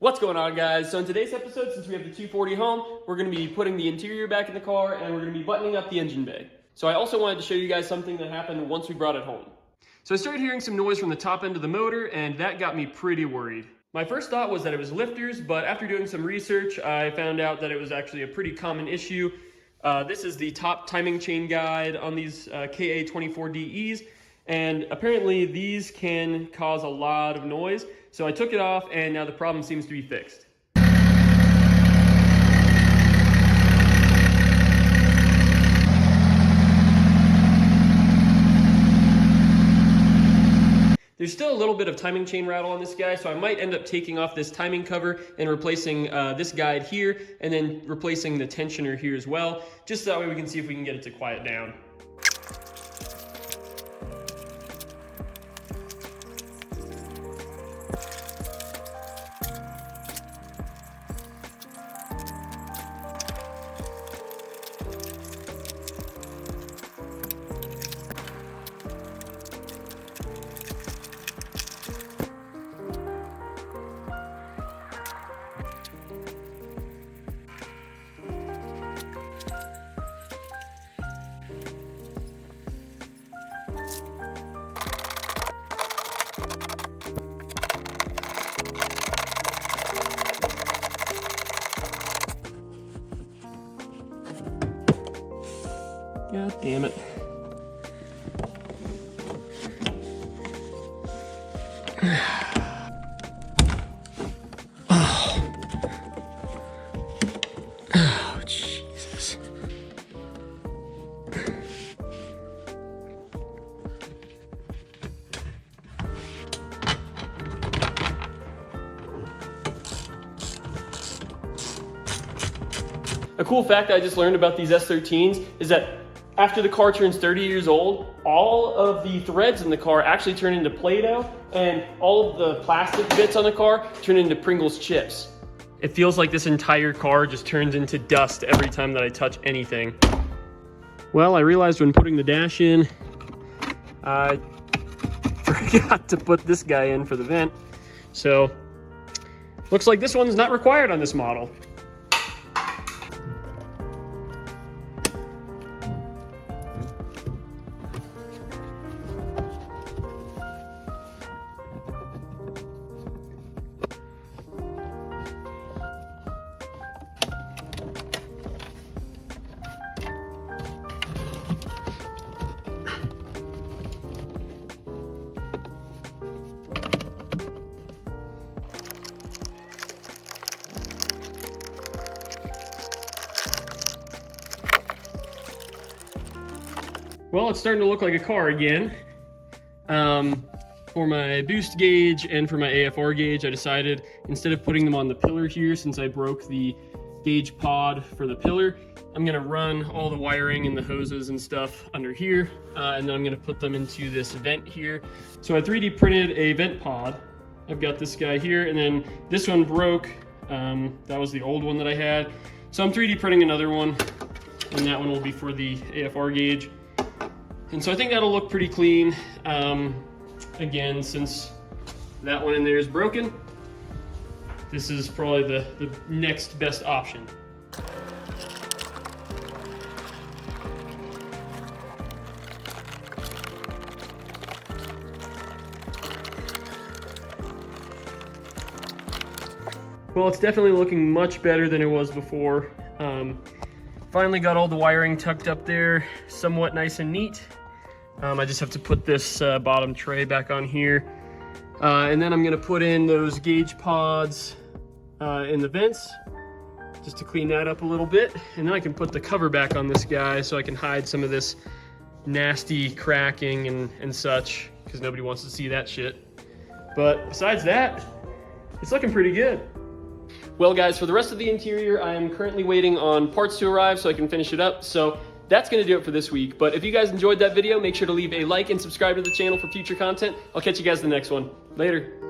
What's going on, guys? So in today's episode, since we have the 240 home, we're going to be putting the interior back in the car and we're going to be buttoning up the engine bay. So I also wanted to show you guys something that happened once we brought it home. So I started hearing some noise from the top end of the motor and that got me pretty worried. My first thought was that it was lifters, but after doing some research, I found out that it was actually a pretty common issue. This is the top timing chain guide on these KA24DEs. And apparently these can cause a lot of noise. So I took it off and now the problem seems to be fixed. There's still a little bit of timing chain rattle on this guy, so I might end up taking off this timing cover and replacing this guide here, and then replacing the tensioner here as well, just so that way we can see if we can get it to quiet down. God damn it. Oh, Jesus. A cool fact I just learned about these S13s is that after the car turns 30 years old, all of the threads in the car actually turn into Play-Doh, and all of the plastic bits on the car turn into Pringles chips. It feels like this entire car just turns into dust every time that I touch anything. Well, I realized when putting the dash in, I forgot to put this guy in for the vent. So, looks like this one's not required on this model. Well, it's starting to look like a car again. For my boost gauge and for my AFR gauge, I decided instead of putting them on the pillar here, since I broke the gauge pod for the pillar, I'm gonna run all the wiring and the hoses and stuff under here, and then I'm gonna put them into this vent here. So I 3D printed a vent pod. I've got this guy here, and then this one broke. That was the old one that I had. So I'm 3D printing another one, and that one will be for the AFR gauge. And so I think that'll look pretty clean. Again, since that one in there is broken, this is probably the next best option. Well, it's definitely looking much better than it was before. Finally got all the wiring tucked up there, somewhat nice and neat. I just have to put this bottom tray back on here. And then I'm gonna put in those gauge pods in the vents, just to clean that up a little bit. And then I can put the cover back on this guy so I can hide some of this nasty cracking and such, because nobody wants to see that shit. But besides that, it's looking pretty good. Well, guys, for the rest of the interior, I am currently waiting on parts to arrive so I can finish it up. So that's going to do it for this week. But if you guys enjoyed that video, make sure to leave a like and subscribe to the channel for future content. I'll catch you guys in the next one. Later.